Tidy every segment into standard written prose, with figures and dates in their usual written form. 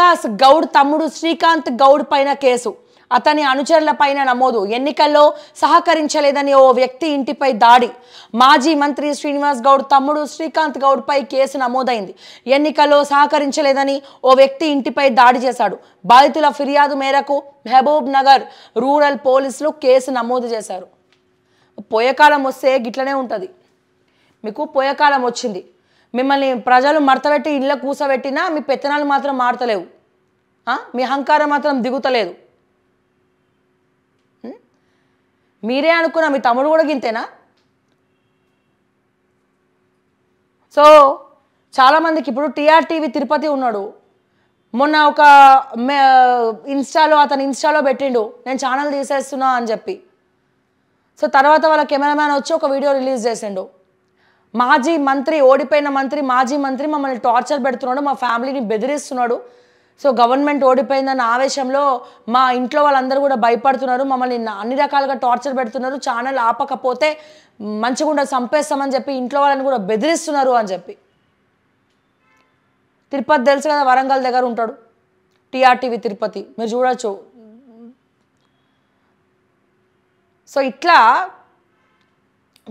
శ్రీనివాస్ గౌడ్ తమ్ముడు శ్రీకాంత్ గౌడ్ పైన కేసు, అతని అనుచరుల పైన నమోదు. ఎన్నికల్లో సహకరించలేదని ఓ వ్యక్తి ఇంటిపై దాడి. మాజీ మంత్రి శ్రీనివాస్ గౌడ్ తమ్ముడు శ్రీకాంత్ గౌడ్ పై కేసు నమోదైంది. ఎన్నికల్లో సహకరించలేదని ఓ వ్యక్తి ఇంటిపై దాడి చేశాడు. బాధితుల ఫిర్యాదు మేరకు మహబూబ్ నగర్ రూరల్ పోలీసులు కేసు నమోదు చేశారు. పోయేకాలం వస్తే గిట్లనే ఉంటుంది. మీకు పోయేకాలం వచ్చింది, మిమ్మల్ని ప్రజలు మడతబెట్టి ఇళ్ళ కూసబెట్టినా మీ పెత్తనాలు మాత్రం మారతలేవు, మీ అహంకారం మాత్రం దిగుతలేదు. మీరే అనుకున్నా మీ తమ్ముడు కూడా గింతేనా? సో చాలామందికి ఇప్పుడు టీఆర్టీవీ తిరుపతి ఉన్నాడు, మొన్న ఒక అతను ఇన్స్టాలో పెట్టిండు నేను ఛానల్ తీసేస్తున్నా అని చెప్పి. సో తర్వాత వాళ్ళ కెమెరామ్యాన్ వచ్చి ఒక వీడియో రిలీజ్ చేసిండు. మాజీ మంత్రి, ఓడిపోయిన మంత్రి, మాజీ మంత్రి మమ్మల్ని టార్చర్ పెడుతున్నాడు, మా ఫ్యామిలీని బెదిరిస్తున్నాడు. సో గవర్నమెంట్ ఓడిపోయిందన్న ఆవేశంలో మా ఇంట్లో వాళ్ళందరూ కూడా భయపడుతున్నారు, మమ్మల్ని అన్ని రకాలుగా టార్చర్ పెడుతున్నారు, ఛానల్ ఆపకపోతే మంచిగా చంపేస్తామని చెప్పి ఇంట్లో వాళ్ళని కూడా బెదిరిస్తున్నారు అని చెప్పి. తిరుపతి తెలుసు కదా, వరంగల్ దగ్గర ఉంటాడు టీఆర్టీవీ తిరుపతి, మీరు చూడొచ్చు. సో ఇట్లా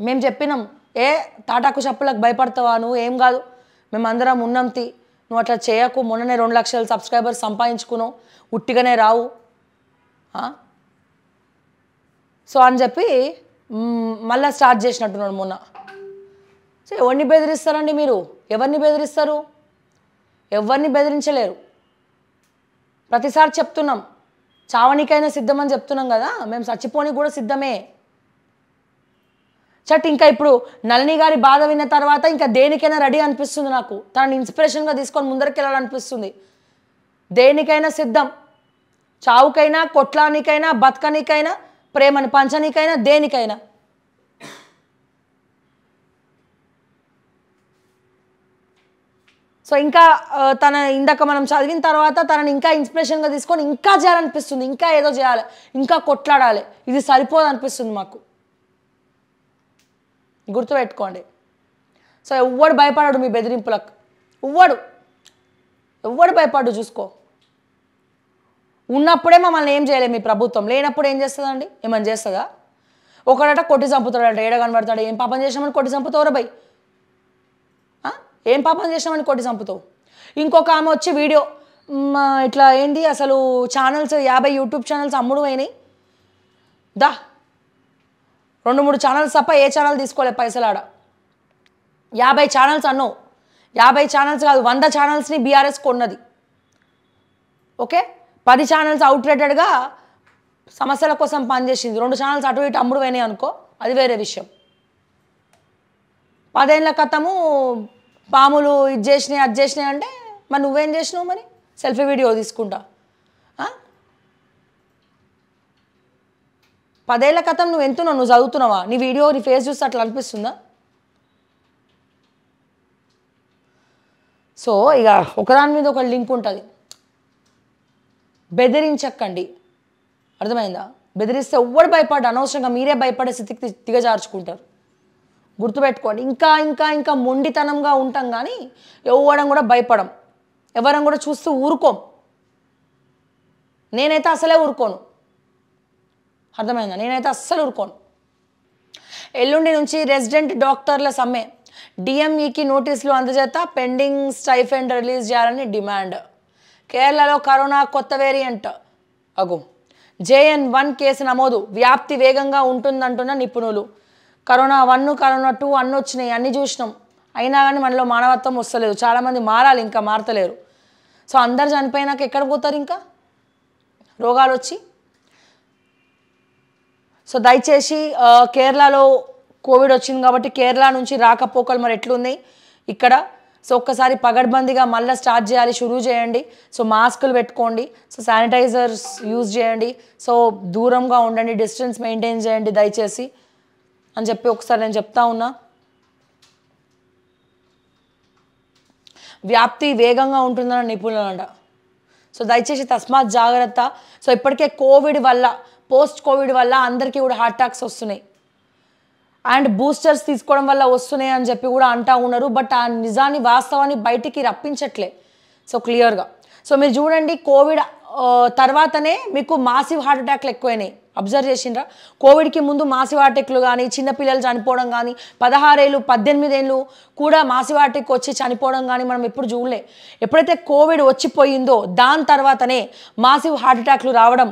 మేము చెప్పినాం, తాటాకు చప్పులకు భయపడతావా నువ్వు, ఏం కాదు మేమందరం ఉన్నంతి, నువ్వు అట్లా చేయకు, మొన్ననే 2 లక్షల సబ్స్క్రైబర్స్ సంపాదించుకున్నావు, ఉట్టిగానే రావు. సో అని చెప్పి మళ్ళీ స్టార్ట్ చేసినట్టున్నాడు మొన్న. సో ఎవరిని బెదిరిస్తారండి మీరు? ఎవరిని బెదిరిస్తారు? ఎవరిని బెదిరించలేరు. ప్రతిసారి చెప్తున్నాం, చావనికైనా సిద్ధమని చెప్తున్నాం కదా, మేము చచ్చిపోనికి కూడా సిద్ధమే. ఇంకా ఇప్పుడు నళిని గారి బాధ విన్న తర్వాత ఇంకా దేనికైనా రెడీ అనిపిస్తుంది నాకు, తనని ఇన్స్పిరేషన్గా తీసుకొని ముందరికి వెళ్ళాలనిపిస్తుంది. దేనికైనా సిద్ధం, చావుకైనా, కొట్లానికైనా, బతకనికైనా, ప్రేమని పంచనికైనా, దేనికైనా. సో ఇంకా ఇందాక మనం చదివిన తర్వాత తనని ఇంకా ఇన్స్పిరేషన్గా తీసుకొని ఇంకా చేయాలనిపిస్తుంది, ఇంకా ఏదో చేయాలి, ఇంకా కొట్లాడాలి, ఇది సరిపోదు అనిపిస్తుంది మాకు. గుర్తుపెట్టుకోండి. సో ఎవ్వడు భయపడాడు మీ బెదిరింపులకు, ఎవ్వడు భయపడు. చూసుకో, ఉన్నప్పుడే మమ్మల్ని ఏం చేయలేదు మీ ప్రభుత్వం, లేనప్పుడు ఏం చేస్తుందండి? ఏమని చేస్తుందా? ఒకడట కొట్టి చంపుతాడట, ఏడ కనబడతాడు, ఏం పాపం చేసినామని కొట్టి చంపుతావురా భయ్, ఏం పాపం చేసినామని కొట్టి చంపుతావు. ఇంకొక ఆమె వచ్చి వీడియో ఇట్లా ఏంటి అసలు ఛానల్స్ 50 యూట్యూబ్ ఛానల్స్ అమ్ముడు అయినాయి, 2-3 ఛానల్స్ తప్ప ఏ ఛానల్ తీసుకోలే పైసలు ఆడ. 50 ఛానల్స్ అన్నావు, 50 ఛానల్స్ కాదు 100 ఛానల్స్ని బీఆర్ఎస్ కొన్నది. ఓకే, 10 ఛానల్స్ అవుట్రేటెడ్గా సమస్యల కోసం పనిచేసింది, 2 ఛానల్స్ అటు ఇటు అమ్ముడు పోయినాయి అనుకో, అది వేరే విషయం. 10 ఏళ్ళ క్రితము పాములు ఇది చేసినాయి అది చేసినాయి అంటే మరి నువ్వేం చేసినావు? మరి సెల్ఫీ వీడియో తీసుకుంటా 10 ఏళ్ళ క్రితం నువ్వు ఎంతున్నావు? నువ్వు చదువుతున్నావా? నీ వీడియో నీ ఫేస్ చూస్తే అట్లా అనిపిస్తుందా? సో ఇక ఒకదాని మీద ఒక లింక్ ఉంటుంది. బెదిరించకండి, అర్థమైందా? బెదిరిస్తే ఎవ్వడు భయపడ్డా, అనవసరంగా మీరే భయపడే స్థితికి దిగజార్చుకుంటారు. గుర్తుపెట్టుకోండి. ఇంకా ఇంకా ఇంకా మొండితనంగా ఉంటాం కానీ ఎవ్వడం కూడా భయపడం, ఎవరం కూడా చూస్తూ ఊరుకోం. నేనైతే అసలే ఊరుకోను, అర్థమైందా? నేనైతే అస్సలు ఊరుకోను. ఎల్లుండి నుంచి రెసిడెంట్ డాక్టర్ల సమ్మె, డిఎంఈకి నోటీసులు అందజేత పెండింగ్ స్టైఫెండ్ రిలీజ్ చేయాలని డిమాండ్. కేరళలో కరోనా కొత్త వేరియంట్ JN1 కేసు నమోదు, వ్యాప్తి వేగంగా ఉంటుందంటున్న నిపుణులు. కరోనా 1, కరోనా 2 అన్నీ వచ్చినాయి, అన్నీ చూసినాం, అయినా కానీ మనలో మానవత్వం వస్తలేదు. చాలామంది మారాలి, ఇంకా మారతలేరు. సో అందరు చనిపోయినాక ఎక్కడ పోతారు ఇంకా రోగాలు వచ్చి? సో దయచేసి కేరళలో కోవిడ్ వచ్చింది కాబట్టి కేరళ నుంచి రాకపోకలు మరి ఎట్లున్నాయి ఇక్కడ? సో ఒక్కసారి పగడ్బందీగా మళ్ళీ స్టార్ట్ చేయాలి, షురూ చేయండి. సో మాస్కులు పెట్టుకోండి, సో శానిటైజర్స్ యూజ్ చేయండి, సో దూరంగా ఉండండి, డిస్టెన్స్ మెయింటైన్ చేయండి దయచేసి అని చెప్పి ఒకసారి నేను చెప్తా ఉన్నా. వ్యాప్తి వేగంగా ఉంటుందని నిపుణులంట. సో దయచేసి తస్మాత్ జాగ్రత్త. సో ఇప్పటికే కోవిడ్ వల్ల, పోస్ట్ కోవిడ్ వల్ల అందరికీ కూడా హార్ట్ అటాక్స్ వస్తున్నాయి అండ్ బూస్టర్స్ తీసుకోవడం వల్ల వస్తున్నాయి అని చెప్పి కూడా అంటూ ఉన్నారు. బట్ ఆ నిజాన్ని, వాస్తవాన్ని బయటికి రప్పించట్లే సో క్లియర్గా. సో మీరు చూడండి కోవిడ్ తర్వాతనే మీకు మాసివ్ హార్ట్ అటాక్లు ఎక్కువైనాయి. అబ్జర్వ్ చేసిండ్రా? కోవిడ్కి ముందు మాసివ్ హార్ట్ అటాక్లు కానీ చిన్నపిల్లలు చనిపోవడం కానీ 16 ఏళ్ళు 18 ఏళ్ళు కూడా మాసివ్ హార్ట్ అటాక్ వచ్చి చనిపోవడం కానీ మనం ఎప్పుడు చూడలే. ఎప్పుడైతే కోవిడ్ వచ్చిపోయిందో దాని తర్వాతనే మాసివ్ హార్ట్ అటాక్లు రావడం.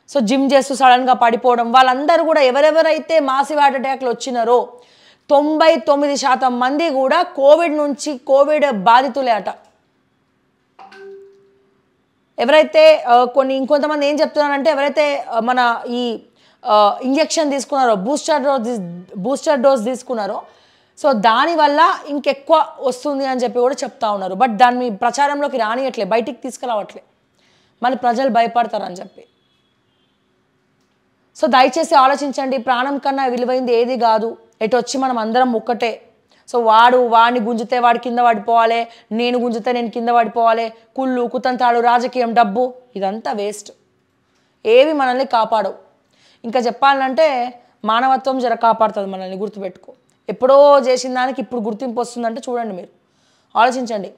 సో జిమ్ చేస్తూ సడన్గా పడిపోవడం, వాళ్ళందరూ కూడా ఎవరెవరైతే మాసివ్ హార్ట్ అటాక్లు వచ్చినారో 99% మంది కూడా కోవిడ్ నుంచి కోవిడ్ బాధితులే అట. ఎవరైతే ఇంకొంతమంది ఏం చెప్తున్నారంటే ఎవరైతే మన ఈ ఇంజెక్షన్ తీసుకున్నారో బూస్టర్ డోస్ తీసుకున్నారో సో దానివల్ల ఇంకెక్కువ వస్తుంది అని చెప్పి కూడా చెప్తా ఉన్నారు. బట్ దాన్ని ప్రచారంలోకి రానియట్లే, బయటికి తీసుకురావట్లే, మళ్ళీ ప్రజలు భయపడతారని చెప్పి. సో దయచేసి ఆలోచించండి, ప్రాణం కన్నా విలువైంది ఏది కాదు. ఎటు వచ్చి మనం అందరం ఒక్కటే. సో వాడిని గుంజితే వాడు కింద పడిపోవాలి, నేను గుంజితే నేను కింద పడిపోవాలి, కుళ్ళు కుతంత్రాలు రాజకీయం డబ్బు ఇదంతా వేస్ట్, ఏవి మనల్ని కాపాడవు. ఇంకా చెప్పాలంటే మానవత్వం జర కాపాడుతుంది మనల్ని, గుర్తుపెట్టుకో. ఎప్పుడో చేసిన దానికి ఇప్పుడు గుర్తింపు వస్తుందంటే చూడండి, మీరు ఆలోచించండి.